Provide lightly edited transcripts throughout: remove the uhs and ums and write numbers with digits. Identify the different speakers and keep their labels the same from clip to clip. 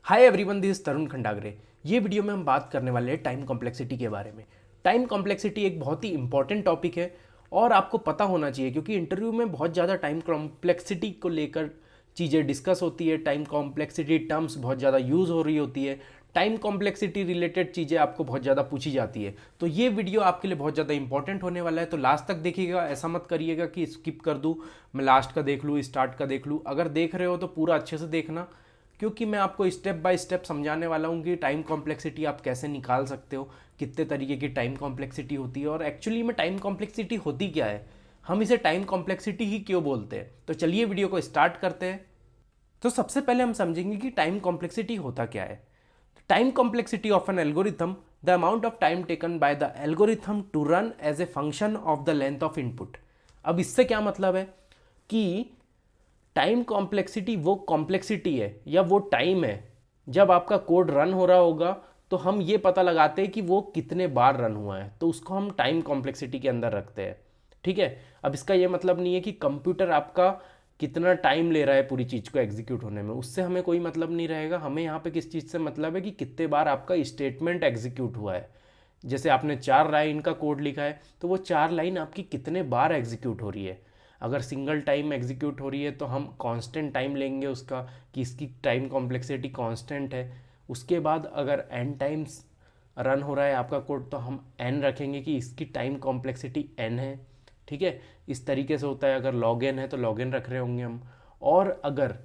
Speaker 1: Hi everyone, this is तरुण खंडागरे। ये video में हम बात करने वाले हैं टाइम कॉम्प्लेक्सिटी के बारे में। टाइम कॉम्प्लेक्सिटी एक बहुत ही इंपॉर्टेंट टॉपिक है और आपको पता होना चाहिए क्योंकि इंटरव्यू में बहुत ज़्यादा टाइम कॉम्प्लेक्सिटी को लेकर चीज़ें डिस्कस होती है। टाइम कॉम्प्लेक्सिटी टर्म्स बहुत ज़्यादा यूज़ हो रही होती है। टाइम कॉम्प्लेक्सिटी रिलेटेड चीज़ें आपको बहुत ज़्यादा पूछी जाती है। तो ये वीडियो आपके लिए बहुत ज़्यादा इंपॉर्टेंट होने वाला है, तो लास्ट तक देखिएगा। ऐसा मत करिएगा कि स्किप कर दूँ, मैं लास्ट का देख लूँ, स्टार्ट का देख लूँ। अगर देख रहे हो तो पूरा अच्छे से देखना, क्योंकि मैं आपको स्टेप बाय स्टेप समझाने वाला हूँ कि टाइम कॉम्प्लेक्सिटी आप कैसे निकाल सकते हो, कितने तरीके की टाइम कॉम्प्लेक्सिटी होती है और एक्चुअली में टाइम कॉम्प्लेक्सिटी होती क्या है, हम इसे टाइम कॉम्प्लेक्सिटी ही क्यों बोलते हैं। तो चलिए वीडियो को स्टार्ट करते हैं। तो सबसे पहले हम समझेंगे कि टाइम कॉम्प्लेक्सिटी होता क्या है। Time complexity of an algorithm, the amount of time taken by the algorithm to run as a function of the length of input. अब इससे क्या मतलब है कि टाइम कॉम्प्लेक्सिटी वो कॉम्प्लेक्सिटी है या वो टाइम है जब आपका कोड रन हो रहा होगा, तो हम ये पता लगाते हैं कि वो कितने बार रन हुआ है, तो उसको हम टाइम कॉम्प्लेक्सिटी के अंदर रखते हैं। ठीक है। अब इसका ये मतलब नहीं है कि कंप्यूटर आपका कितना टाइम ले रहा है पूरी चीज़ को एग्जीक्यूट होने में, उससे हमें कोई मतलब नहीं रहेगा। हमें यहाँ पे किस चीज़ से मतलब है कि कितने बार आपका स्टेटमेंट एग्जीक्यूट हुआ है। जैसे आपने 4 लाइन का कोड लिखा है, तो वो 4 लाइन आपकी कितने बार एग्जीक्यूट हो रही है। अगर सिंगल टाइम एग्जीक्यूट हो रही है तो हम कांस्टेंट टाइम लेंगे उसका, कि इसकी टाइम कॉम्प्लेक्सिटी कांस्टेंट है। उसके बाद अगर n टाइम्स रन हो रहा है आपका कोड, तो हम n रखेंगे कि इसकी टाइम कॉम्प्लेक्सिटी n है। ठीक है। इस तरीके से होता है। अगर log n है तो log n रख रहे होंगे हम, और अगर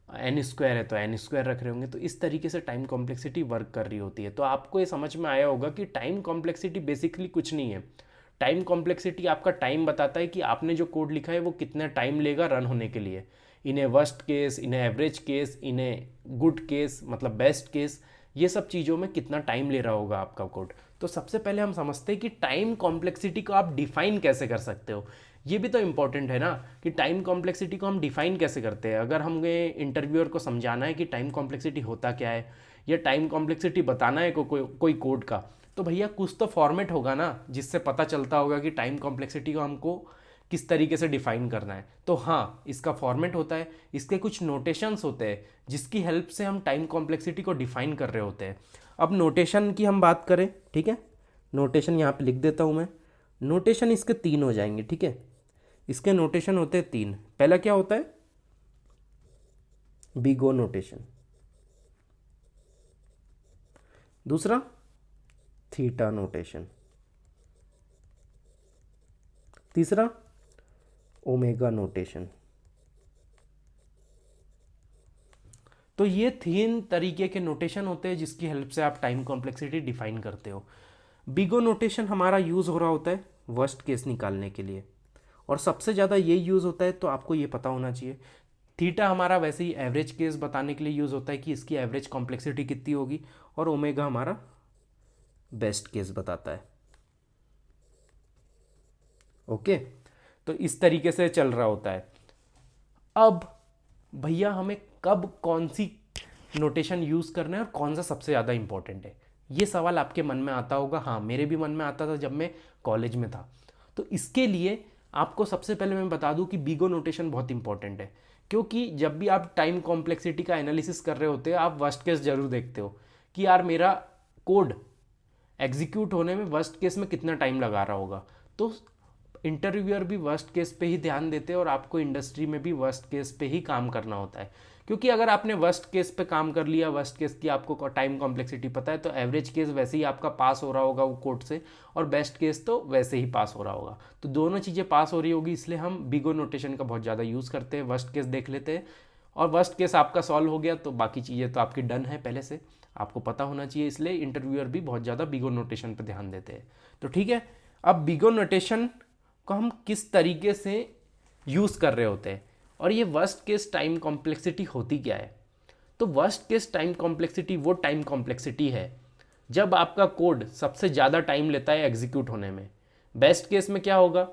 Speaker 1: एन स्क्वायर है तो एन स्क्वायर रख रहे होंगे। तो इस तरीके से टाइम कॉम्प्लेक्सिटी वर्क कर रही होती है। तो आपको ये समझ में आया होगा कि टाइम कॉम्प्लेक्सिटी बेसिकली कुछ नहीं है। टाइम कॉम्प्लेक्सिटी आपका टाइम बताता है कि आपने जो कोड लिखा है वो कितना टाइम लेगा रन होने के लिए। In a worst case, in a average case, in a good case, मतलब बेस्ट केस, ये सब चीज़ों में कितना टाइम ले रहा होगा आपका कोड। तो सबसे पहले हम समझते हैं कि टाइम कॉम्प्लेक्सिटी को आप डिफाइन कैसे कर सकते हो। ये भी तो इंपॉर्टेंट है ना कि टाइम कॉम्प्लेक्सिटी को हम डिफाइन कैसे करते हैं। अगर हमें इंटरव्यूअर को समझाना है कि टाइम कॉम्प्लेक्सिटी होता क्या है, या टाइम कॉम्प्लेक्सिटी बताना है कोई कोड का, तो भैया कुछ तो फॉर्मेट होगा ना जिससे पता चलता होगा कि टाइम कॉम्प्लेक्सिटी को हमको किस तरीके से डिफाइन करना है। तो हाँ, इसका फॉर्मेट होता है, इसके कुछ नोटेशंस होते हैं जिसकी हेल्प से हम टाइम कॉम्प्लेक्सिटी को डिफाइन कर रहे होते हैं। अब नोटेशन की हम बात करें, ठीक है। नोटेशन यहाँ पे लिख देता हूँ मैं। नोटेशन इसके 3 हो जाएंगे, ठीक है। इसके नोटेशन होते हैं 3। पहला क्या होता है? बिगो नोटेशन। दूसरा थीटा नोटेशन। तीसरा ओमेगा नोटेशन। तो ये 3 तरीके के नोटेशन होते हैं जिसकी हेल्प से आप टाइम कॉम्प्लेक्सिटी डिफाइन करते हो। बिगो नोटेशन हमारा यूज़ हो रहा होता है वर्स्ट केस निकालने के लिए, और सबसे ज़्यादा ये यूज़ होता है, तो आपको ये पता होना चाहिए। थीटा हमारा वैसे ही एवरेज केस बताने के लिए यूज़ होता है कि इसकी एवरेज कॉम्प्लेक्सिटी कितनी होगी, और ओमेगा हमारा बेस्ट केस बताता है। ओके। तो इस तरीके से चल रहा होता है। अब भैया हमें कब कौन सी नोटेशन यूज़ करना है और कौन सा सबसे ज़्यादा इंपॉर्टेंट है, ये सवाल आपके मन में आता होगा। हाँ, मेरे भी मन में आता था जब मैं कॉलेज में था। तो इसके लिए आपको सबसे पहले मैं बता दूं कि बिगो नोटेशन बहुत इंपॉर्टेंट है, क्योंकि जब भी आप टाइम कॉम्प्लेक्सिटी का एनालिसिस कर रहे होते हैं, आप वर्स्ट केस जरूर देखते हो कि यार मेरा कोड एग्जीक्यूट होने में वर्स्ट केस में कितना टाइम लगा रहा होगा। तो इंटरव्यूअर भी वर्स्ट केस पे ही ध्यान देते हैं और आपको इंडस्ट्री में भी वर्स्ट केस पे ही काम करना होता है। क्योंकि अगर आपने वर्स्ट केस पे काम कर लिया, वर्स्ट केस की आपको टाइम कॉम्प्लेक्सिटी पता है, तो एवरेज केस वैसे ही आपका पास हो रहा होगा वो कोड से, और बेस्ट केस तो वैसे ही पास हो रहा होगा। तो दोनों चीज़ें पास हो रही होगी, इसलिए हम बिगो नोटेशन का बहुत ज़्यादा यूज़ करते हैं। वर्स्ट केस देख लेते हैं, और वर्स्ट केस आपका सॉल्व हो गया तो बाकी चीज़ें तो आपकी डन है पहले से, आपको पता होना चाहिए। इसलिए इंटरव्यूअर भी बहुत ज़्यादा बिगो नोटेशन पर ध्यान देते हैं। तो ठीक है। अब बिगो नोटेशन को हम किस तरीके से यूज़ कर रहे होते हैं, और ये वर्स्ट केस टाइम कॉम्प्लेक्सिटी होती क्या है। तो वर्स्ट केस टाइम कॉम्प्लेक्सिटी वो टाइम कॉम्प्लेक्सिटी है जब आपका कोड सबसे ज़्यादा टाइम लेता है एग्जीक्यूट होने में। बेस्ट केस में क्या होगा,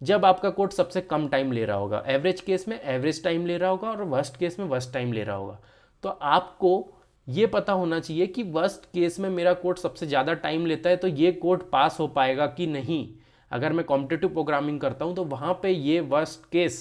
Speaker 1: जब आपका कोड सबसे कम टाइम ले रहा होगा। एवरेज केस में एवरेज टाइम ले रहा होगा, और वर्स्ट केस में वर्स्ट टाइम ले रहा होगा। तो आपको ये पता होना चाहिए कि वर्स्ट केस में मेरा कोड सबसे ज़्यादा टाइम लेता है, तो ये कोड पास हो पाएगा कि नहीं। अगर मैं कॉम्पिटिटिव प्रोग्रामिंग करता हूँ तो वहाँ पे ये वर्स्ट केस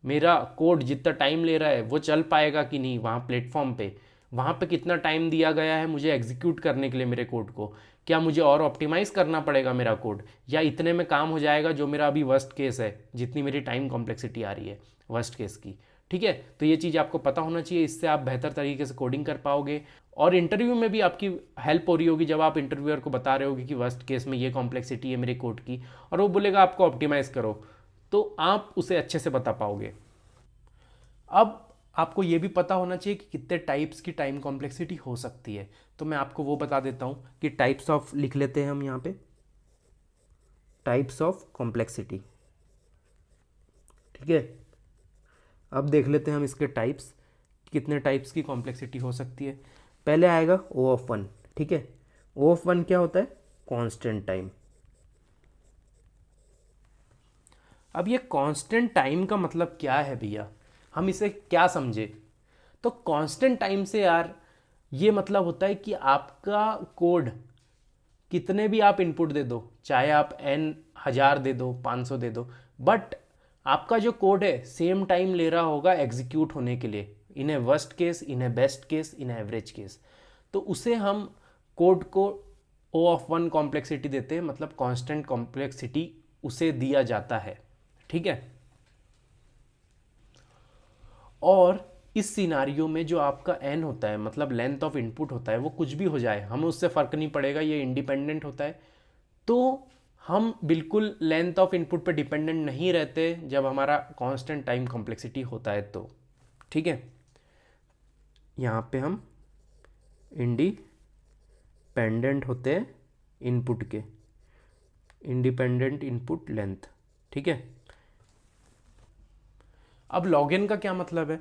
Speaker 1: मेरा कोड जितना टाइम ले रहा है वो चल पाएगा कि नहीं वहाँ प्लेटफॉर्म पे, वहाँ पे कितना टाइम दिया गया है मुझे एग्जीक्यूट करने के लिए मेरे कोड को, क्या मुझे और ऑप्टिमाइज़ करना पड़ेगा मेरा कोड, या इतने में काम हो जाएगा जो मेरा अभी वर्स्ट केस है, जितनी मेरी टाइम कॉम्प्लेक्सिटी आ रही है वर्स्ट केस की। ठीक है, तो ये चीज़ आपको पता होना चाहिए, इससे आप बेहतर तरीके से कोडिंग कर पाओगे। और इंटरव्यू में भी आपकी हेल्प हो रही होगी जब आप इंटरव्यूअर को बता रहे होगे कि वर्स्ट केस में ये कॉम्प्लेक्सिटी है मेरे कोड की, और वो बोलेगा आपको ऑप्टिमाइज़ करो, तो आप उसे अच्छे से बता पाओगे। अब आपको ये भी पता होना चाहिए कि कितने टाइप्स की टाइम कॉम्प्लेक्सिटी हो सकती है, तो मैं आपको वो बता देता हूँ कि टाइप्स ऑफ लिख लेते हैं हम यहाँ पे, टाइप्स ऑफ कॉम्प्लेक्सिटी। ठीक है, अब देख लेते हैं हम इसके टाइप्स, कितने टाइप्स की कॉम्प्लेक्सिटी हो सकती है। पहले आएगा O ऑफ 1। ठीक है, O ऑफ 1 क्या होता है? Constant time. अब ये कांस्टेंट टाइम का मतलब क्या है भैया, हम इसे क्या समझे? तो कांस्टेंट टाइम से यार ये मतलब होता है कि आपका कोड कितने भी आप इनपुट दे दो, चाहे आप n 1000 दे दो, 500 दे दो, बट आपका जो कोड है सेम टाइम ले रहा होगा एग्जीक्यूट होने के लिए, in a worst case, in a best case, in average case. तो उसे हम कोड को O ऑफ 1 कॉम्प्लेक्सिटी देते हैं, मतलब कांस्टेंट कॉम्प्लेक्सिटी उसे दिया जाता है। ठीक है, और इस सिनारियो में जो आपका n होता है, मतलब लेंथ ऑफ इनपुट होता है, वो कुछ भी हो जाए हमें उससे फ़र्क नहीं पड़ेगा, ये इंडिपेंडेंट होता है। तो हम बिल्कुल लेंथ ऑफ इनपुट पे डिपेंडेंट नहीं रहते जब हमारा कांस्टेंट टाइम कॉम्प्लेक्सिटी होता है तो। ठीक है, यहाँ पे हम इंडिपेंडेंट होते हैं इनपुट के, इंडिपेंडेंट इनपुट लेंथ। ठीक है, अब लॉगिन का क्या मतलब है?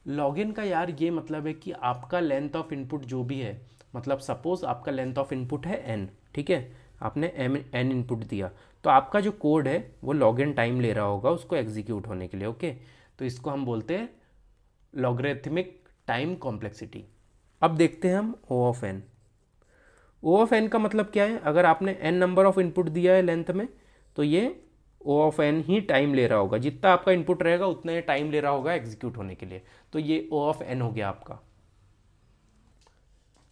Speaker 1: लॉगिन का यार ये मतलब है कि आपका लेंथ ऑफ इनपुट जो भी है, मतलब सपोज आपका लेंथ ऑफ इनपुट है n, ठीक है, आपने n इनपुट दिया, तो आपका जो कोड है वो लॉगिन टाइम ले रहा होगा उसको एग्जीक्यूट होने के लिए। ओके, तो इसको हम बोलते हैं लॉगरिथमिक टाइम कॉम्प्लेक्सिटी। अब देखते हैं हम O of n। O of n का मतलब क्या है? अगर आपने n नंबर ऑफ इनपुट दिया है लेंथ में, तो ये O of n he time ले रहा होगा, जितना आपका इनपुट रहेगा उतना ही टाइम ले रहा होगा एग्जीक्यूट होने के लिए, तो ये O ऑफ n हो गया आपका।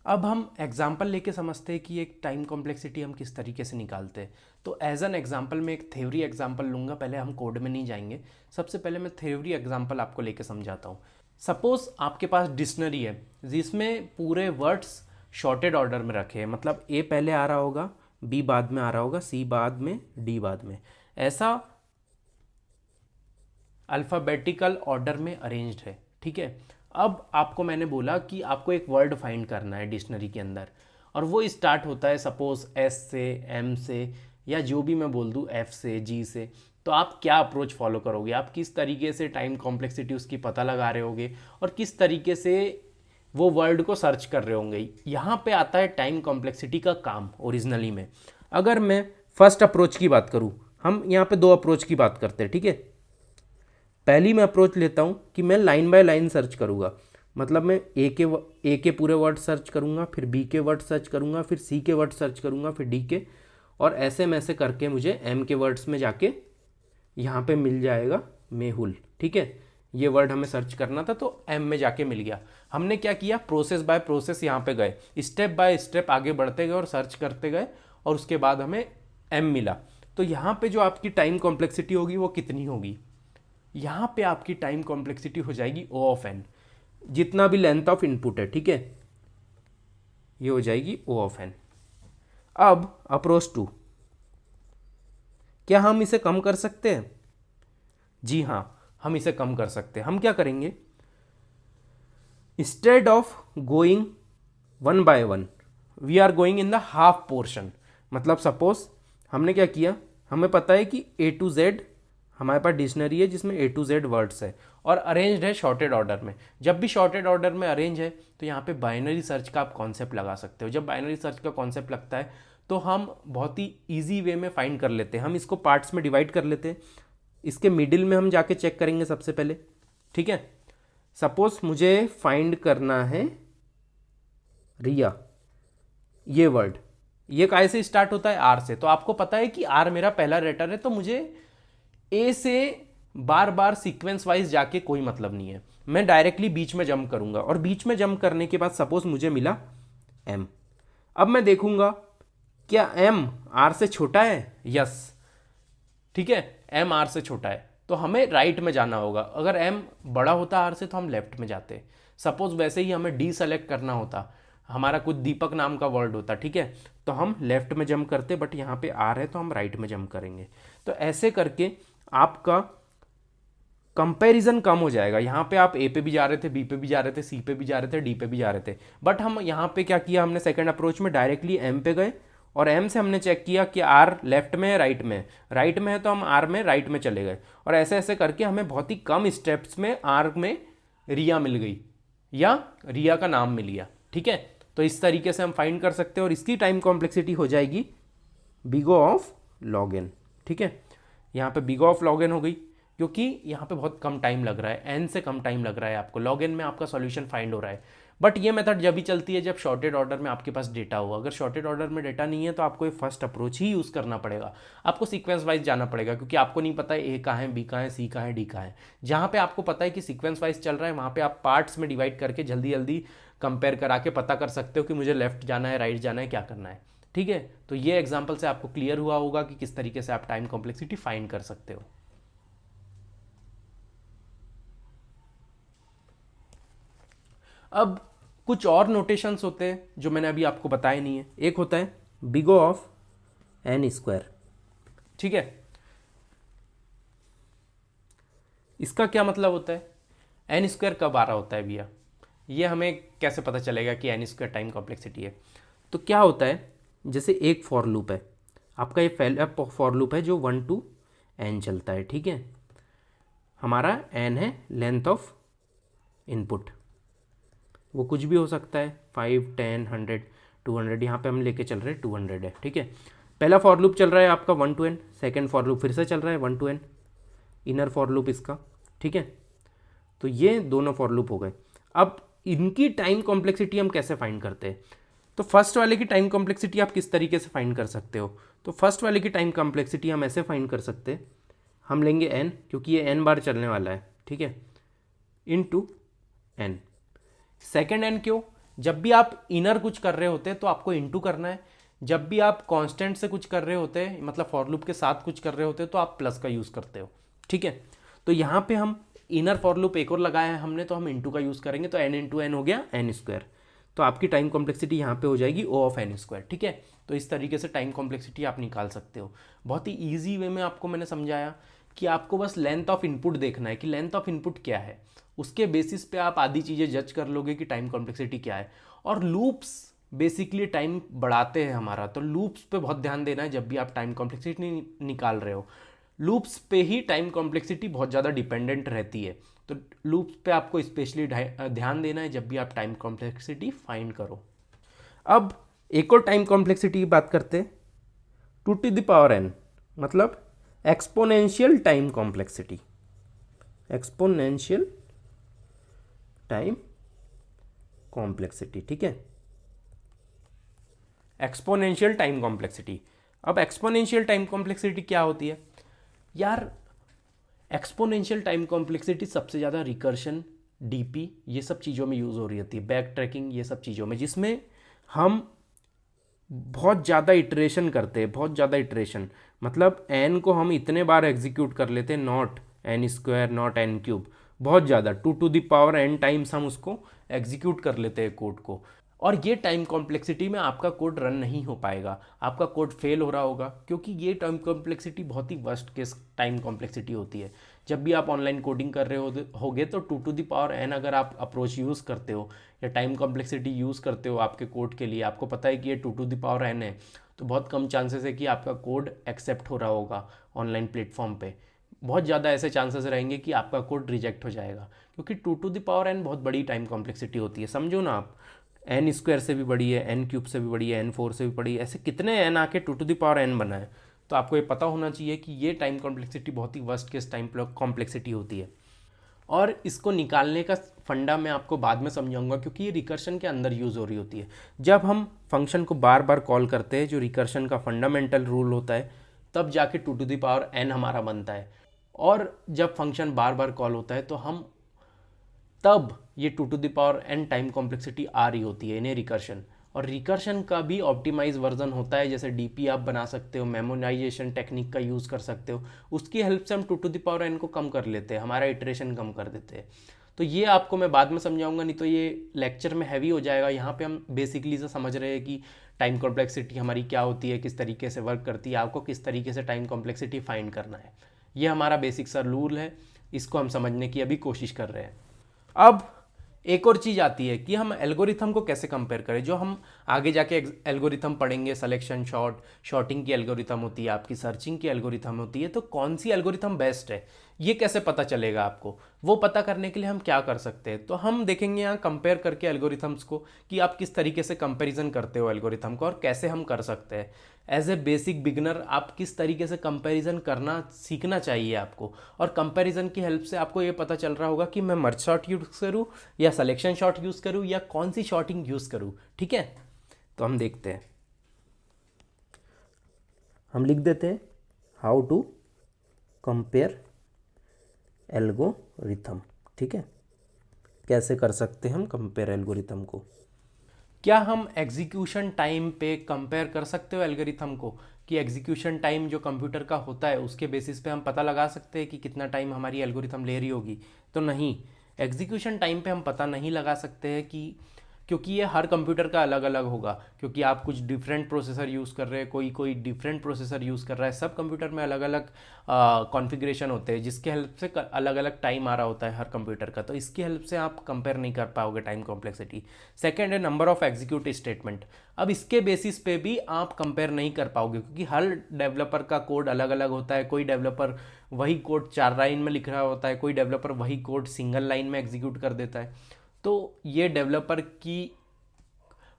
Speaker 1: अब हम एग्जाम्पल लेके समझते हैं कि एक टाइम कॉम्प्लेक्सिटी हम किस तरीके से निकालते हैं। तो एज एन एग्जाम्पल मैं एक थ्योरी एग्जाम्पल लूँगा, पहले हम कोड में नहीं जाएंगे, सबसे पहले मैं थ्योरी एग्जाम्पल आपको लेके समझाता हूँ। सपोज आपके पास डिक्शनरी है जिसमें पूरे वर्ड्स शॉर्टेड ऑर्डर में रखे हैं, मतलब A पहले आ रहा होगा, B बाद में आ रहा होगा, C बाद में, D बाद में, ऐसा अल्फ़ाबेटिकल ऑर्डर में अरेंज्ड है। ठीक है, अब आपको मैंने बोला कि आपको एक वर्ड फाइंड करना है डिक्शनरी के अंदर, और वो स्टार्ट होता है सपोज S से, M से, या जो भी मैं बोल दूँ F से, G से। तो आप क्या अप्रोच फॉलो करोगे, आप किस तरीके से टाइम कॉम्प्लेक्सिटी उसकी पता लगा रहे होगे और किस तरीके से वो वर्ड को सर्च कर रहे होंगे। यहाँ पे आता है टाइम कॉम्प्लेक्सिटी का काम ओरिजिनली में। अगर मैं फर्स्ट अप्रोच की बात करूँ, हम यहाँ पे दो अप्रोच की बात करते हैं। ठीक है, पहली मैं अप्रोच लेता हूँ कि मैं लाइन बाय लाइन सर्च करूँगा, मतलब मैं ए के पूरे वर्ड सर्च करूँगा, फिर बी के वर्ड सर्च करूँगा, फिर सी के वर्ड सर्च करूँगा, फिर डी के, और ऐसे में ऐसे करके मुझे एम के वर्ड्स में जाके यहाँ पे मिल जाएगा मेहुल। ठीक है, ये वर्ड हमें सर्च करना था तो एम में जाके मिल गया। हमने क्या किया, प्रोसेस बाय प्रोसेस यहाँ पे गए, स्टेप बाय स्टेप आगे बढ़ते गए और सर्च करते गए, और उसके बाद हमें एम मिला। तो यहाँ पे जो आपकी टाइम कॉम्प्लेक्सिटी होगी वो कितनी होगी? यहाँ पे आपकी टाइम कॉम्प्लेक्सिटी हो जाएगी O ऑफ n, जितना भी लेंथ ऑफ इनपुट है। ठीक है, ये हो जाएगी O ऑफ n। अब अप्रोच 2, क्या हम इसे कम कर सकते हैं? जी हाँ, हम इसे कम कर सकते हैं। हम क्या करेंगे, instead of going one by one we are going in the half portion. मतलब सपोज हमने क्या किया, हमें पता है कि A to Z हमारे पास डिक्शनरी है जिसमें A to Z वर्ड्स है और अरेंज्ड है शॉर्टेड ऑर्डर में। जब भी शॉर्टेड ऑर्डर में अरेंज है तो यहाँ पे बाइनरी सर्च का आप कॉन्सेप्ट लगा सकते हो। जब बाइनरी सर्च का कॉन्सेप्ट लगता है तो हम बहुत ही ईजी वे में फाइंड कर लेते हैं। हम इसको पार्ट्स में डिवाइड कर लेते हैं, इसके मिडिल में हम जाके चेक करेंगे सबसे पहले। ठीक है, सपोज मुझे फाइंड करना है रिया, ये वर्ड, ये काय से स्टार्ट होता है? R से। तो आपको पता है कि R मेरा पहला लेटर है, तो मुझे A से बार बार सीक्वेंस वाइज जाके कोई मतलब नहीं है। मैं डायरेक्टली बीच में जंप करूंगा और बीच में जंप करने के बाद सपोज मुझे मिला m। अब मैं देखूंगा क्या m r से छोटा है, यस, ठीक है, m r से छोटा है तो हमें राइट में जाना होगा। अगर m बड़ा होता r से तो हम लेफ्ट में जाते। सपोज वैसे ही हमें d सेलेक्ट करना होता, हमारा कुछ दीपक नाम का वर्ड होता, ठीक है, तो हम लेफ्ट में जंप करते, बट यहाँ पे r है तो हम राइट में जंप करेंगे। तो ऐसे करके आपका कंपैरिजन कम हो जाएगा। यहाँ पे आप ए पे भी जा रहे थे, बी पे भी जा रहे थे, सी पे भी जा रहे थे, डी पे भी जा रहे थे, बट हम यहाँ पे क्या किया, हमने सेकंड अप्रोच में डायरेक्टली एम पे गए और एम से हमने चेक किया कि आर लेफ्ट में है राइट में, राइट में है तो हम आर में राइट में चले गए, और ऐसे ऐसे करके हमें बहुत ही कम स्टेप्स में आर में रिया मिल गई या रिया का नाम मिल गया, ठीक है। तो इस तरीके से हम फाइंड कर सकते हैं और इसकी टाइम कॉम्प्लेक्सिटी हो जाएगी big O of log n, ठीक है। यहाँ पे big O of log n हो गई क्योंकि यहाँ पे बहुत कम टाइम लग रहा है, n से कम टाइम लग रहा है आपको, log n में आपका सॉल्यूशन फाइंड हो रहा है। बट ये मेथड जब भी चलती है जब शॉर्टेड ऑर्डर में आपके पास डेटा हो। अगर शॉर्टेड ऑर्डर में डेटा नहीं है तो आपको ये फर्स्ट अप्रोच ही यूज़ करना पड़ेगा, आपको सीक्वेंस वाइज जाना पड़ेगा, क्योंकि आपको नहीं पता है ए कहाँ है, बी कहाँ है, सी कहाँ है, डी कहाँ है। जहाँ पे आपको पता है कि सीक्वेंस वाइज चल रहा है वहाँ पे आप पार्ट्स में डिवाइड करके जल्दी जल्दी कंपेयर करा के पता कर सकते हो कि मुझे लेफ्ट जाना है, राइट जाना है, क्या करना है, ठीक है। तो ये एग्जाम्पल से आपको क्लियर हुआ होगा कि किस तरीके से आप टाइम कॉम्प्लेक्सिटी फाइंड कर सकते हो। अब कुछ और नोटेशंस होते हैं जो मैंने अभी आपको बताए नहीं है। एक होता है big O of n square, ठीक है। इसका क्या मतलब होता है, n स्क्वायर कब आ रहा होता है भैया, ये हमें कैसे पता चलेगा कि n स्क्वायर टाइम कॉम्प्लेक्सिटी है। तो क्या होता है, जैसे एक फॉर लूप है आपका, ये फॉर लूप है जो 1 to n चलता है, ठीक है। हमारा n है लेंथ ऑफ इनपुट, वो कुछ भी हो सकता है, 5, 10, 100, 200, यहाँ पे हम लेके चल रहे हैं 200 है, ठीक है। पहला फॉर लूप चल रहा है आपका 1 to n, second for loop फिर से चल रहा है 1 to n, inner for loop इसका, ठीक है। तो ये दोनों फॉर लूप हो गए। अब इनकी टाइम कॉम्प्लेक्सिटी हम कैसे फाइंड करते हैं, तो फर्स्ट वाले की टाइम कॉम्प्लेक्सिटी आप किस तरीके से फाइंड कर सकते हो, तो फर्स्ट वाले की टाइम कॉम्प्लेक्सिटी हम ऐसे फाइंड कर सकते हैं, हम लेंगे n, क्योंकि ये n बार चलने वाला है, ठीक है, इनटू n। सेकेंड n क्यों, जब भी आप इनर कुछ कर रहे होते हैं तो आपको इनटू करना है, जब भी आप कांस्टेंट से कुछ कर रहे होते हैं, मतलब फॉर लूप के साथ कुछ कर रहे होते हैं तो आप प्लस का यूज़ करते हो, ठीक है। तो यहाँ पे हम इनर फॉर लूप एक और लगाया है हमने, तो हम इनटू का यूज़ करेंगे, तो n इंटू n हो गया n स्क्वायर। तो आपकी टाइम कॉम्प्लेक्सिटी यहाँ पे हो जाएगी O ऑफ n स्क्वायर, ठीक है। तो इस तरीके से टाइम कॉम्प्लेक्सिटी आप निकाल सकते हो। बहुत ही ईजी वे में आपको मैंने समझाया कि आपको बस लेंथ ऑफ इनपुट देखना है कि लेंथ ऑफ इनपुट क्या है, उसके बेसिस पे आप आधी चीज़ें जज कर लोगे कि टाइम कॉम्प्लेक्सिटी क्या है। और लूप्स बेसिकली टाइम बढ़ाते हैं हमारा, तो लूप्स पे बहुत ध्यान देना है जब भी आप टाइम कॉम्प्लेक्सिटी निकाल रहे हो। लूप्स पे ही टाइम कॉम्प्लेक्सिटी बहुत ज़्यादा डिपेंडेंट रहती है, तो लूप्स पे आपको स्पेशली ध्यान देना है जब भी आप टाइम कॉम्प्लेक्सिटी फाइंड करो। अब एक और टाइम कॉम्प्लेक्सिटी की बात करते हैं, 2 to the power n, मतलब exponential time complexity, exponential time complexity, ठीक है, एक्सपोनेंशियल टाइम कॉम्प्लेक्सिटी। अब एक्सपोनेंशियल टाइम कॉम्प्लेक्सिटी क्या होती है यार, एक्सपोनेंशियल टाइम कॉम्प्लेक्सिटी सबसे ज़्यादा रिकर्शन, डीपी, ये सब चीज़ों में यूज़ हो रही होती है, बैक ट्रैकिंग, ये सब चीज़ों में, जिसमें हम बहुत ज़्यादा इटरेशन करते हैं, बहुत ज़्यादा इटरेशन, मतलब n को हम इतने बार एग्जीक्यूट कर लेते हैं, not n square, not n cube, बहुत ज़्यादा 2 to the power n times हम उसको एग्जीक्यूट कर लेते हैं कोड को। और ये टाइम कॉम्प्लेक्सिटी में आपका कोड रन नहीं हो पाएगा, आपका कोड फेल हो रहा होगा, क्योंकि ये टाइम कॉम्प्लेक्सिटी बहुत ही वर्स्ट केस टाइम कॉम्प्लेक्सिटी होती है। जब भी आप ऑनलाइन कोडिंग कर रहे होगे तो 2 to the power n अगर आप अप्रोच यूज़ करते हो या टाइम कॉम्प्लेक्सिटी यूज़ करते हो आपके कोड के लिए, आपको पता है कि ये 2 to the power n है, तो बहुत कम चांसेस है कि आपका कोड एक्सेप्ट हो रहा होगा ऑनलाइन प्लेटफॉर्म पे। बहुत ज़्यादा ऐसे चांसेस रहेंगे कि आपका कोड रिजेक्ट हो जाएगा, क्योंकि 2 to the power n बहुत बड़ी टाइम कॉम्प्लेक्सिटी होती है। समझो ना आप, n स्क्वायर से भी बड़ी है, n क्यूब से भी बड़ी है, n4 से भी बड़ी है, ऐसे कितने n आके 2 to the power n बना है। तो आपको ये पता होना चाहिए कि ये टाइम कॉम्प्लेक्सिटी बहुत ही वर्स्ट केस टाइम कॉम्प्लेक्सिटी होती है। और इसको निकालने का फंडा मैं आपको बाद में समझाऊंगा, क्योंकि ये रिकर्शन के अंदर यूज़ हो रही होती है। जब हम फंक्शन को बार बार कॉल करते हैं, जो रिकर्शन का फंडामेंटल रूल होता है, तब जाके 2 to the power n हमारा बनता है। और जब फंक्शन बार बार कॉल होता है तो हम तब ये 2n टाइम कॉम्प्लेक्सिटी आ रही होती है, इन्हें रिकर्शन। और रिकर्शन का भी ऑप्टिमाइज वर्जन होता है, जैसे डीपी आप बना सकते हो, मेमोनाइजेशन टेक्निक का यूज़ कर सकते हो, उसकी हेल्प से हम 2n को कम कर लेते हैं, हमारा इटरेशन कम कर देते हैं। तो ये आपको मैं बाद में समझाऊंगा, नहीं तो ये लेक्चर में हैवी हो जाएगा। यहाँ पे हम बेसिकली से समझ रहे हैं कि टाइम कॉम्प्लेक्सिटी हमारी क्या होती है, किस तरीके से वर्क करती है, आपको किस तरीके से टाइम कॉम्प्लेक्सिटी फाइंड करना है। ये हमारा बेसिक सा रूल है, इसको हम समझने की अभी कोशिश कर रहे हैं। अब एक और चीज़ आती है कि हम एल्गोरिथम को कैसे कंपेयर करें। जो हम आगे जाके एल्गोरिथम पढ़ेंगे, सिलेक्शन, शॉर्टिंग की एल्गोरिथम होती है, आपकी सर्चिंग की एल्गोरिथम होती है, तो कौन सी एल्गोरिथम बेस्ट है ये कैसे पता चलेगा आपको, वो पता करने के लिए हम क्या कर सकते हैं। तो हम देखेंगे यहाँ कंपेयर करके एल्गोरिथम्स को कि आप किस तरीके से कंपेरिजन करते हो एल्गोरिथम को, और कैसे हम कर सकते हैं। एज ए बेसिक बिगनर आप किस तरीके से कंपैरिजन करना सीखना चाहिए आपको, और कंपैरिजन की हेल्प से आपको ये पता चल रहा होगा कि मैं मर्ज शॉट यूज़ करूँ या सिलेक्शन शॉट यूज़ करूँ या कौन सी शॉर्टिंग यूज़ करूँ। ठीक है, तो हम देखते हैं, हम लिख देते हैं हाउ टू कंपेयर एल्गोरिथम। ठीक है, कैसे कर सकते हैं हम कंपेयर एल्गोरिथम को। क्या हम एग्जीक्यूशन टाइम पे कंपेयर कर सकते हो एल्गोरिथम को, कि एग्जीक्यूशन टाइम जो कंप्यूटर का होता है उसके बेसिस पे हम पता लगा सकते हैं कि कितना टाइम हमारी एल्गोरिथम ले रही होगी। तो नहीं, एग्जीक्यूशन टाइम पे हम पता नहीं लगा सकते हैं, कि क्योंकि ये हर कंप्यूटर का अलग अलग होगा, क्योंकि आप कुछ डिफरेंट प्रोसेसर यूज़ कर रहे हैं, कोई डिफरेंट प्रोसेसर यूज़ कर रहा है, सब कंप्यूटर में अलग अलग कॉन्फ़िगरेशन होते हैं, जिसके हेल्प से अलग अलग टाइम आ रहा होता है हर कंप्यूटर का। तो इसकी हेल्प से आप कंपेयर नहीं कर पाओगे टाइम कॉम्प्लेक्सिटी। सेकेंड है नंबर ऑफ एग्जीक्यूट स्टेटमेंट। अब इसके बेसिस पे भी आप कंपेयर नहीं कर पाओगे, क्योंकि हर डेवलपर का कोड अलग अलग होता है। कोई डेवलपर वही कोड 4 लाइन में लिख रहा होता है, कोई डेवलपर वही कोड सिंगल लाइन में एग्जीक्यूट कर देता है। तो ये डेवलपर की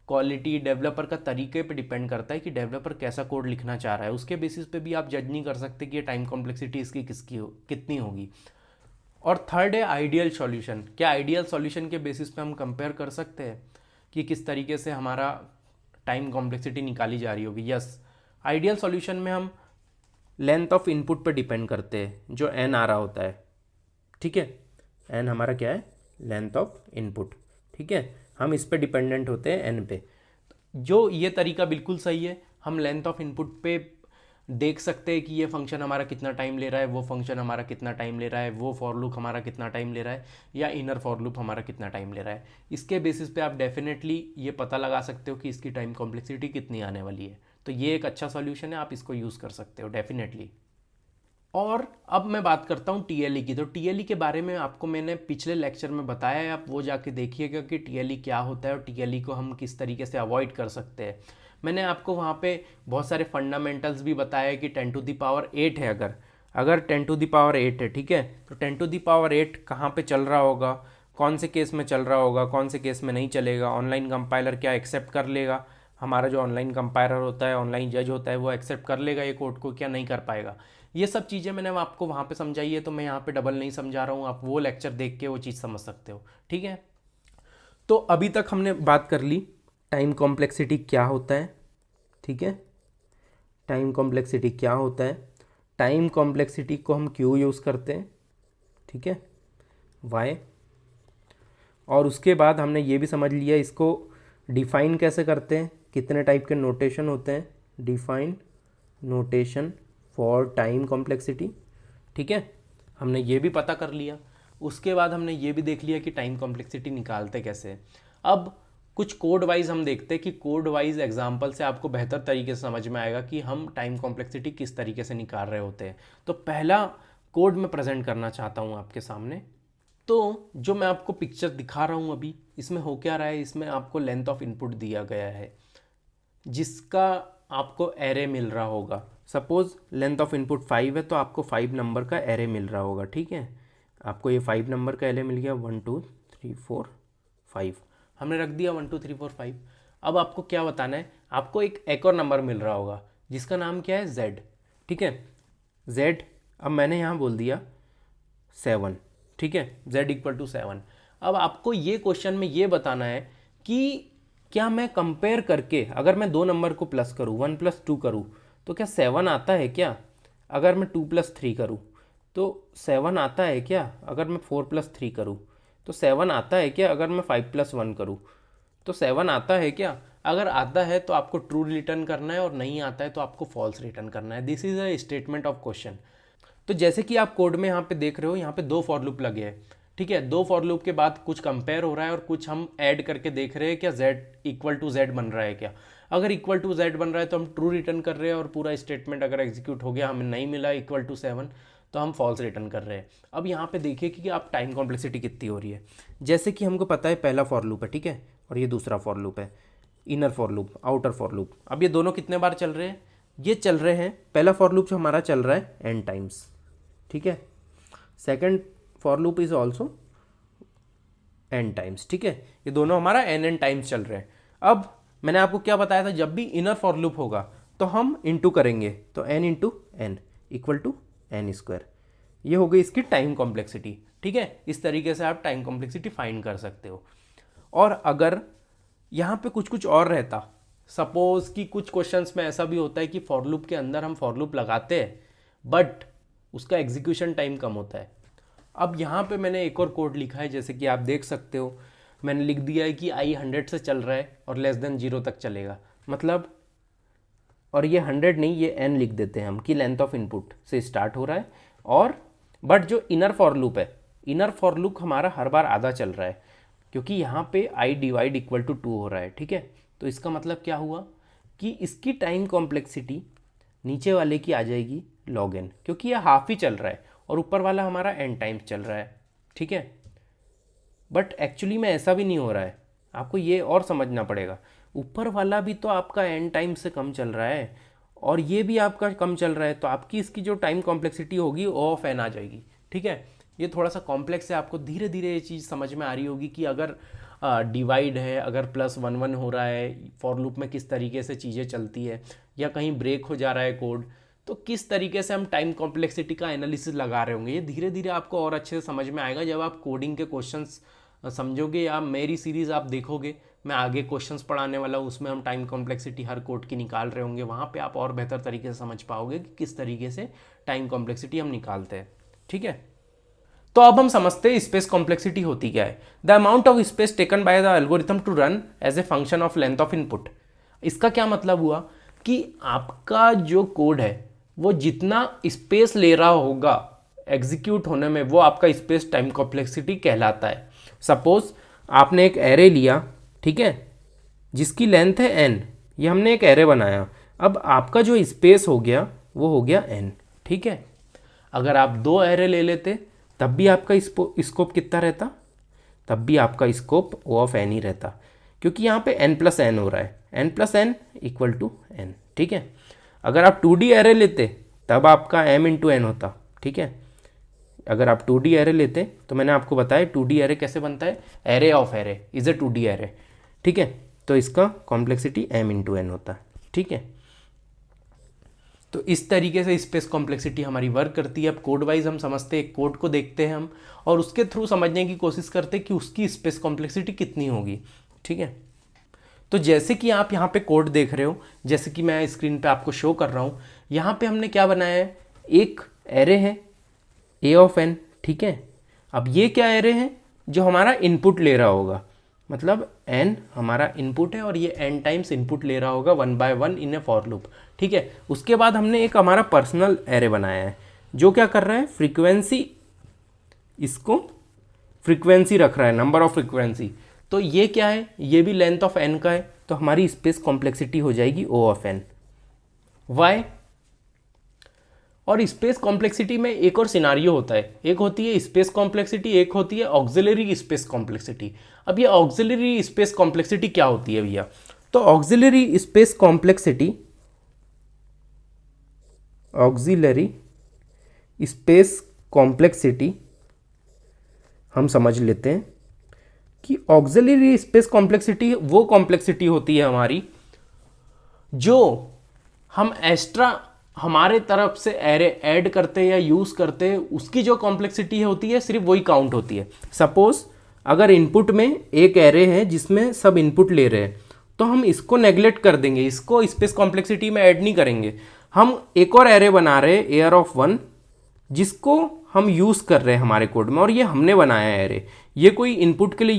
Speaker 1: क्वालिटी, डेवलपर का तरीके पे डिपेंड करता है कि डेवलपर कैसा कोड लिखना चाह रहा है। उसके बेसिस पे भी आप जज नहीं कर सकते कि ये टाइम कॉम्प्लेक्सिटी इसकी कितनी होगी। और थर्ड है आइडियल सॉल्यूशन। क्या आइडियल सॉल्यूशन के बेसिस पे हम कंपेयर कर सकते हैं कि किस तरीके से हमारा टाइम कॉम्प्लेक्सिटी निकाली जा रही होगी। यस, आइडियल सॉल्यूशन में हम लेंथ ऑफ इनपुट पे डिपेंड करते हैं, जो एन आ रहा होता है। ठीक है, एन हमारा क्या है, लेंथ ऑफ इनपुट। ठीक है, हम इस पे डिपेंडेंट होते हैं एन पे। जो ये तरीका बिल्कुल सही है, हम लेंथ ऑफ इनपुट पे देख सकते हैं कि ये फंक्शन हमारा कितना टाइम ले रहा है, वो फंक्शन हमारा कितना टाइम ले रहा है, वो फॉर लूप हमारा कितना टाइम ले रहा है, या इनर फॉर लूप हमारा कितना टाइम ले रहा है। इसके बेसिस पे आप डेफिनेटली ये पता लगा सकते हो कि इसकी टाइम कॉम्प्लेक्सिटी कितनी आने वाली है। तो ये एक अच्छा सॉल्यूशन है, आप इसको यूज़ कर सकते हो डेफिनेटली। और अब मैं बात करता हूँ टीएलई की। तो टीएलई के बारे में आपको मैंने पिछले लेक्चर में बताया है, आप वो जाके देखिएगा कि टीएलई क्या होता है और टीएलई को हम किस तरीके से अवॉइड कर सकते हैं। मैंने आपको वहाँ पे बहुत सारे फंडामेंटल्स भी बताया कि 10⁸ है, अगर 10⁸ है, ठीक है, तो 10⁸ कहाँ पे चल रहा होगा, कौन से केस में चल रहा होगा, कौन से केस में नहीं चलेगा, ऑनलाइन कंपाइलर क्या एक्सेप्ट कर लेगा, हमारा जो ऑनलाइन कंपाइलर होता है, ऑनलाइन जज होता है, वो एक्सेप्ट कर लेगा ये कोड को, क्या नहीं कर पाएगा। ये सब चीज़ें मैंने आपको वहाँ पे समझाई है, तो मैं यहाँ पे डबल नहीं समझा रहा हूँ, आप वो लेक्चर देख के वो चीज़ समझ सकते हो। ठीक है, तो अभी तक हमने बात कर ली टाइम कॉम्प्लेक्सिटी क्या होता है। ठीक है, टाइम कॉम्प्लेक्सिटी क्या होता है, टाइम कॉम्प्लेक्सिटी को हम क्यों यूज़ करते हैं, ठीक है, वाई। और उसके बाद हमने ये भी समझ लिया इसको डिफाइन कैसे करते हैं, कितने टाइप के नोटेशन होते हैं, define notation for time complexity. ठीक है, हमने ये भी पता कर लिया। उसके बाद हमने ये भी देख लिया कि टाइम कॉम्प्लेक्सिटी निकालते कैसे हैं। अब कुछ कोड वाइज हम देखते हैं कि कोड वाइज एग्जाम्पल से आपको बेहतर तरीके से समझ में आएगा कि हम टाइम कॉम्प्लेक्सिटी किस तरीके से निकाल रहे होते हैं। तो पहला कोड मैं प्रेजेंट करना चाहता हूँ आपके सामने। तो जो मैं आपको पिक्चर दिखा रहा हूँ अभी, इसमें हो क्या रहा है, इसमें आपको लेंथ ऑफ इनपुट दिया गया है जिसका आपको एरे मिल रहा होगा। सपोज लेंथ ऑफ इनपुट 5 है, तो आपको 5 नंबर का एरे मिल रहा होगा। ठीक है, आपको ये 5 नंबर का एरे मिल गया, 1 2 3 4 5, हमने रख दिया 1 2 3 4 5। अब आपको क्या बताना है, आपको एक और नंबर मिल रहा होगा जिसका नाम क्या है, Z। ठीक है, Z, अब मैंने यहाँ बोल दिया 7। ठीक है, Z = 7। अब आपको ये क्वेश्चन में ये बताना है कि क्या मैं कंपेयर करके, अगर मैं 2 नंबर को प्लस करूँ, 1 + 2 करूँ, तो क्या 7 आता है क्या। अगर मैं 2 + 3 करूँ तो 7 आता है क्या। अगर मैं 4 + 3 करूँ तो 7 आता है क्या अगर मैं 5+1 करूँ? तो 7 आता है क्या? अगर आता है तो आपको ट्रू रिटर्न करना है, और नहीं आता है तो आपको फॉल्स रिटर्न करना है। This is a statement of question. तो जैसे कि आप कोड में यहाँ पे देख रहे हो, यहाँ पे 2 फॉर लूप लगे हैं, ठीक है। 2 फॉर लूप के बाद कुछ कंपेयर हो रहा है और कुछ हम ऐड करके देख रहे हैं क्या z इक्वल टू जेड बन रहा है क्या। अगर इक्वल टू जेड बन रहा है तो हम ट्रू रिटर्न कर रहे हैं, और पूरा स्टेटमेंट अगर एग्जीक्यूट हो गया, हमें नहीं मिला इक्वल टू 7, तो हम फॉल्स रिटर्न कर रहे हैं। अब यहाँ पे देखिए कि आप टाइम कॉम्प्लेक्सिटी कितनी हो रही है। जैसे कि हमको पता है पहला फॉर लूप है, ठीक है, और ये दूसरा फॉर लूप है, inner for loop, outer for loop. अब ये दोनों कितने बार चल रहे हैं? ये चल रहे हैं, पहला फॉर लूप जो हमारा चल रहा है n टाइम्स, ठीक है। Second for loop is also n times, ठीक है। ये दोनों हमारा n टाइम्स चल रहे हैं। अब मैंने आपको क्या बताया था, जब भी इनर फॉर लूप होगा तो हम इंटू करेंगे, तो n into N equal to n square. ये हो गई इसकी टाइम कॉम्प्लेक्सिटी, ठीक है। इस तरीके से आप टाइम कॉम्प्लेक्सिटी फाइंड कर सकते हो। और अगर यहाँ पे कुछ कुछ और रहता, सपोज कि कुछ क्वेश्चंस में ऐसा भी होता है कि फॉर लूप के अंदर हम फॉर लूप लगाते हैं बट उसका एग्जीक्यूशन टाइम कम होता है। अब यहाँ पे मैंने एक और कोड लिखा है, जैसे कि आप देख सकते हो, मैंने लिख दिया है कि i 100 से चल रहा है और लेस देन 0 तक चलेगा, मतलब, और ये 100 नहीं, ये n लिख देते हैं हम कि लेंथ ऑफ इनपुट से स्टार्ट हो रहा है। और बट जो इनर फॉर लूप है, इनर फॉर लूप हमारा हर बार आधा चल रहा है, क्योंकि यहाँ पे i डिवाइड इक्वल टू 2 हो रहा है, ठीक है। तो इसका मतलब क्या हुआ कि इसकी टाइम कॉम्प्लेक्सिटी नीचे वाले की आ जाएगी log n, क्योंकि यह हाफ ही चल रहा है और ऊपर वाला हमारा n टाइम्स चल रहा है, ठीक है। बट एक्चुअली में ऐसा भी नहीं हो रहा है, आपको ये और समझना पड़ेगा। ऊपर वाला भी तो आपका n टाइम से कम चल रहा है और ये भी आपका कम चल रहा है, तो आपकी इसकी जो टाइम कॉम्प्लेक्सिटी होगी O ऑफ n आ जाएगी, ठीक है। ये थोड़ा सा कॉम्प्लेक्स है, आपको धीरे धीरे ये चीज़ समझ में आ रही होगी कि अगर डिवाइड है, अगर +1 हो रहा है, फॉर लूप में किस तरीके से चीज़ें चलती है, या कहीं ब्रेक हो जा रहा है कोड, तो किस तरीके से हम टाइम कॉम्प्लेक्सिटी का एनालिसिस लगा रहे होंगे। ये धीरे धीरे आपको और अच्छे से समझ में आएगा जब आप कोडिंग के क्वेश्चंस समझोगे, या मेरी सीरीज़ आप देखोगे, मैं आगे क्वेश्चंस पढ़ाने वाला हूँ, उसमें हम टाइम कॉम्प्लेक्सिटी हर कोड की निकाल रहे होंगे। वहाँ पे आप और बेहतर तरीके से समझ पाओगे कि किस तरीके से टाइम कॉम्प्लेक्सिटी हम निकालते हैं, ठीक है। तो अब हम समझते हैं स्पेस कॉम्प्लेक्सिटी होती क्या है। The amount of space taken by the algorithm to run as a function of length of input. इसका क्या मतलब हुआ कि आपका जो कोड है वो जितना स्पेस ले रहा होगा एग्जीक्यूट होने में, वो आपका स्पेस टाइम कॉम्प्लेक्सिटी कहलाता है। सपोज आपने एक एरे लिया, ठीक है, जिसकी लेंथ है n, ये हमने एक एरे बनाया। अब आपका जो स्पेस हो गया वो हो गया n, ठीक है। अगर आप 2 एरे ले लेते तब भी आपका स्कोप कितना रहता? तब भी आपका स्कोप O ऑफ n ही रहता, क्योंकि यहाँ पे n प्लस n हो रहा है, n plus n equal to n, ठीक है। अगर आप 2D एरे लेते तब आपका m इंटू n होता, ठीक है। अगर आप 2D एरे लेते तो मैंने आपको बताया 2D एरे कैसे बनता है, array of array is a 2D array, ठीक है। तो इसका कॉम्प्लेक्सिटी m इंटू n होता है, ठीक है। तो इस तरीके से स्पेस कॉम्प्लेक्सिटी हमारी वर्क करती है। अब कोड वाइज हम समझते हैं, कोड को देखते हैं हम और उसके थ्रू समझने की कोशिश करते हैं कि उसकी स्पेस कॉम्प्लेक्सिटी कितनी होगी, ठीक है। तो जैसे कि आप यहाँ पे कोड देख रहे हो, जैसे कि मैं स्क्रीन पे आपको शो कर रहा हूँ, यहाँ पे हमने क्या बनाया है, एक एरे है A ऑफ n, ठीक है। अब ये क्या एरे है, जो हमारा इनपुट ले रहा होगा, मतलब n हमारा इनपुट है और ये n टाइम्स इनपुट ले रहा होगा 1 by 1 in a for loop, ठीक है। उसके बाद हमने एक हमारा पर्सनल एरे बनाया है जो क्या कर रहा है, फ्रीक्वेंसी, इसको फ्रीक्वेंसी रख रहा है, नंबर ऑफ फ्रीक्वेंसी। तो ये क्या है, ये भी लेंथ ऑफ n का है, तो हमारी स्पेस कॉम्प्लेक्सिटी हो जाएगी O ऑफ n। वाई? और स्पेस कॉम्प्लेक्सिटी में एक और सिनारियो होता है, एक होती है स्पेस कॉम्प्लेक्सिटी, एक होती है ऑक्सिलरी स्पेस कॉम्प्लेक्सिटी। अब ये ऑक्सिलरी स्पेस कॉम्प्लेक्सिटी क्या होती है भैया? तो auxiliary space complexity, auxiliary space complexity हम समझ लेते हैं कि ऑक्सिलरी स्पेस कॉम्प्लेक्सिटी वो कॉम्प्लेक्सिटी होती है हमारी जो हम एक्स्ट्रा हमारे तरफ से एरे ऐड करते या यूज़ करते, उसकी जो कॉम्प्लेक्सिटी होती है सिर्फ वही काउंट होती है। सपोज अगर इनपुट में एक एरे है जिसमें सब इनपुट ले रहे हैं, तो हम इसको नेग्लेक्ट कर देंगे, इसको स्पेस कॉम्प्लेक्सिटी में ऐड नहीं करेंगे। हम एक और एरे बना रहे हैं AR ऑफ 1, जिसको हम यूज़ कर रहे हैं हमारे कोड में और ये हमने बनाया है एरे, ये कोई इनपुट के लिए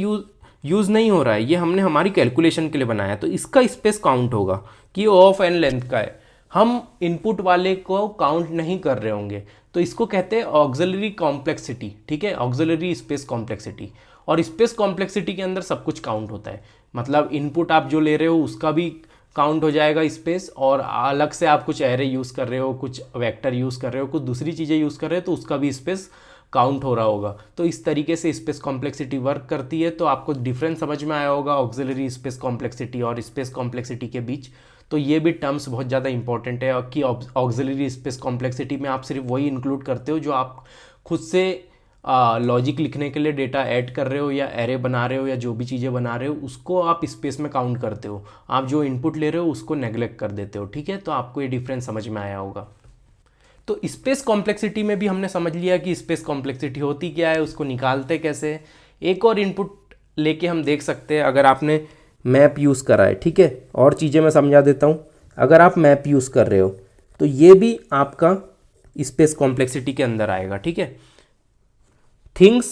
Speaker 1: यूज़ नहीं हो रहा है, ये हमने हमारी कैलकुलेशन के लिए बनाया है, तो इसका स्पेस काउंट होगा कि O ऑफ n लेंथ का है, हम इनपुट वाले को काउंट नहीं कर रहे होंगे, तो इसको कहते हैं ऑक्सिलरी कॉम्प्लेक्सिटी, ठीक है, ऑक्सिलरी स्पेस कॉम्प्लेक्सिटी। और स्पेस कॉम्प्लेक्सिटी के अंदर सब कुछ काउंट होता है, मतलब इनपुट आप जो ले रहे हो उसका भी काउंट हो जाएगा स्पेस, और अलग से आप कुछ एरे यूज़ कर रहे हो, कुछ वेक्टर यूज़ कर रहे हो, कुछ दूसरी चीज़ें यूज़ कर रहे हो, तो उसका भी स्पेस काउंट हो रहा होगा। तो इस तरीके से स्पेस कॉम्प्लेक्सिटी वर्क करती है। तो आपको डिफरेंस समझ में आया होगा ऑक्सिलरी स्पेस कॉम्प्लेक्सिटी और स्पेस कॉम्प्लेक्सिटी के बीच। तो ये भी टर्म्स बहुत ज़्यादा इंपॉर्टेंट है कि ऑक्सिलरी स्पेस कॉम्प्लेक्सिटी में आप सिर्फ वही इंक्लूड करते हो जो आप खुद से लॉजिक लिखने के लिए डेटा ऐड कर रहे हो या एरे बना रहे हो या जो भी चीज़ें बना रहे हो उसको आप स्पेस में काउंट करते हो, आप जो इनपुट ले रहे हो उसको नेग्लेक्ट कर देते हो, ठीक है। तो आपको ये डिफरेंस समझ में आया होगा। तो स्पेस कॉम्प्लेक्सिटी में भी हमने समझ लिया कि स्पेस कॉम्प्लेक्सिटी होती क्या है, उसको निकालते कैसे। एक और इनपुट लेके हम देख सकते हैं, अगर आपने मैप यूज़ करा है, ठीक है, और चीज़ें मैं समझा देता हूँ। अगर आप मैप यूज़ कर रहे हो तो ये भी आपका स्पेस कॉम्प्लेक्सिटी के अंदर आएगा, ठीक है। Things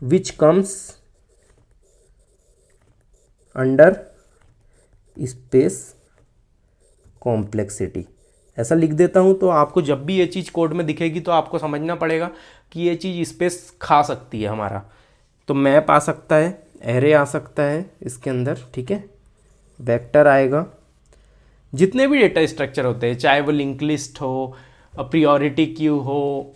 Speaker 1: which comes under space complexity, ऐसा लिख देता हूँ। तो आपको जब भी ये चीज़ कोड में दिखेगी तो आपको समझना पड़ेगा कि ये चीज़ स्पेस खा सकती है हमारा। तो मैप आ सकता है, एरे आ सकता है इसके अंदर, ठीक है, वेक्टर आएगा, जितने भी डेटा स्ट्रक्चर होते हैं, चाहे वो लिंक लिस्ट हो, प्रियोरिटी क्यू हो,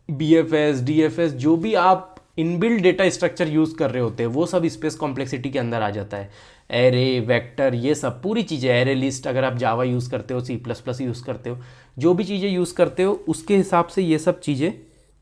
Speaker 1: BFS DFS, जो भी आप इनबिल्ट डेटा स्ट्रक्चर यूज़ कर रहे होते हैं वो सब स्पेस कॉम्प्लेक्सिटी के अंदर आ जाता है। एरे, वेक्टर, ये सब पूरी चीज़ें, एरे लिस्ट, अगर आप जावा यूज़ करते हो, C++ यूज़ करते हो, जो भी चीज़ें यूज़ करते हो उसके हिसाब से ये सब चीज़ें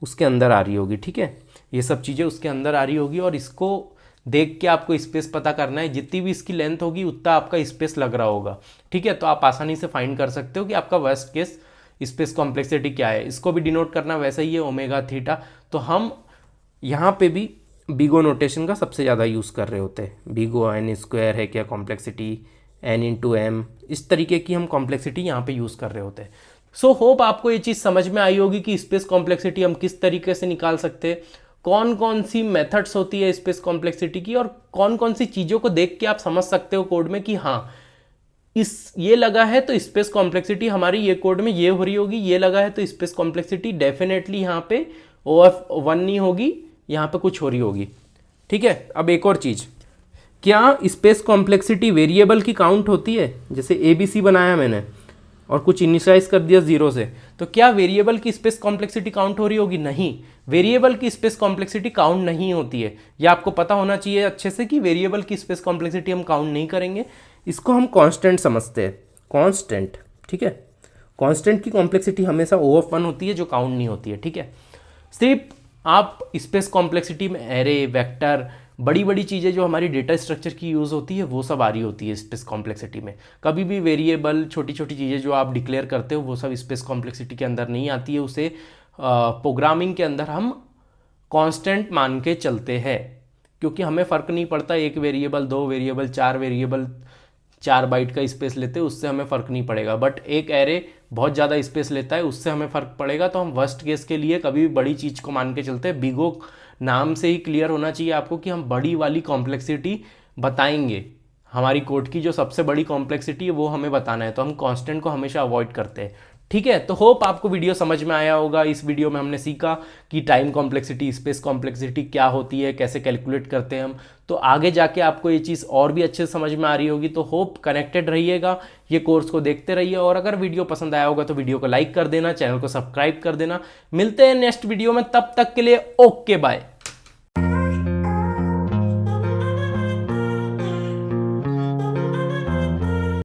Speaker 1: उसके अंदर आ रही होगी, ठीक है, ये सब चीज़ें उसके अंदर आ रही होगी। और इसको देख के आपको स्पेस पता करना है, जितनी भी इसकी लेंथ होगी उतना आपका स्पेस लग रहा होगा, ठीक है। तो आप आसानी से फाइंड कर सकते हो कि आपका वर्स्ट केस स्पेस कॉम्प्लेक्सिटी क्या है। इसको भी डिनोट करना वैसा ही है, ओमेगा थीटा। तो हम यहाँ पे भी बिगो नोटेशन का सबसे ज़्यादा यूज़ कर रहे होते हैं। बिगो n² है क्या कॉम्प्लेक्सिटी, n×m, इस तरीके की हम कॉम्प्लेक्सिटी यहाँ पे यूज़ कर रहे होते हैं। सो होप आपको ये चीज़ समझ में आई होगी कि स्पेस कॉम्प्लेक्सिटी हम किस तरीके से निकाल सकते हैं, कौन कौन सी मेथड्स होती है स्पेस कॉम्प्लेक्सिटी की, और कौन कौन सी चीज़ों को देख के आप समझ सकते हो कोड में कि हाँ ये लगा है तो स्पेस कॉम्प्लेक्सिटी हमारी ये कोड में ये हो रही होगी, ये लगा है तो स्पेस कॉम्प्लेक्सिटी डेफिनेटली यहाँ पे OF1 नहीं होगी, यहाँ पे कुछ हो रही होगी, ठीक है। अब एक और चीज़, क्या स्पेस कॉम्प्लेक्सिटी वेरिएबल की काउंट होती है? जैसे ABC बनाया मैंने और कुछ इनिशियलाइज कर दिया 0 से, तो क्या वेरिएबल की स्पेस कॉम्प्लेक्सिटी काउंट हो रही होगी? नहीं, वेरिएबल की स्पेस कॉम्प्लेक्सिटी काउंट नहीं होती है। यह आपको पता होना चाहिए अच्छे से कि वेरिएबल की स्पेस कॉम्प्लेक्सिटी हम काउंट नहीं करेंगे, इसको हम कांस्टेंट समझते हैं, कांस्टेंट, ठीक है। कांस्टेंट की कॉम्प्लेक्सिटी हमेशा O(1) होती है जो काउंट नहीं होती है, ठीक है। सिर्फ आप स्पेस कॉम्प्लेक्सिटी में एरे, वेक्टर, बड़ी बड़ी चीज़ें जो हमारी डेटा स्ट्रक्चर की यूज़ होती है वो सब आ रही होती है स्पेस कॉम्प्लेक्सिटी में। कभी भी वेरिएबल, छोटी छोटी चीज़ें जो आप डिक्लेयर करते हो वो सब स्पेस कॉम्प्लेक्सिटी के अंदर नहीं आती है। उसे प्रोग्रामिंग के अंदर हम कांस्टेंट मान के चलते हैं, क्योंकि हमें फ़र्क नहीं पड़ता 1 वेरिएबल, 2 वेरिएबल, 4 वेरिएबल 4 बाइट का स्पेस लेते हैं, उससे हमें फ़र्क नहीं पड़ेगा। बट एक एरे बहुत ज़्यादा स्पेस लेता है, उससे हमें फ़र्क पड़ेगा। तो हम वर्स्ट केस के लिए कभी भी बड़ी चीज़ को मान के चलते हैं। बिगो नाम से ही क्लियर होना चाहिए आपको कि हम बड़ी वाली कॉम्प्लेक्सिटी बताएंगे, हमारी कोड की जो सबसे बड़ी कॉम्प्लेक्सिटी है वो हमें बताना है, तो हम कांस्टेंट को हमेशा अवॉइड करते हैं, ठीक है। तो होप आपको वीडियो समझ में आया होगा। इस वीडियो में हमने सीखा कि टाइम कॉम्प्लेक्सिटी, स्पेस कॉम्प्लेक्सिटी क्या होती है, कैसे कैलकुलेट करते हैं हम। तो आगे जाके आपको ये चीज़ और भी अच्छे से समझ में आ रही होगी। तो होप कनेक्टेड रहिएगा, ये कोर्स को देखते रहिए, और अगर वीडियो पसंद आया होगा तो वीडियो को लाइक कर देना, चैनल को सब्सक्राइब कर देना। मिलते हैं नेक्स्ट वीडियो में, तब तक के लिए ओके बाय।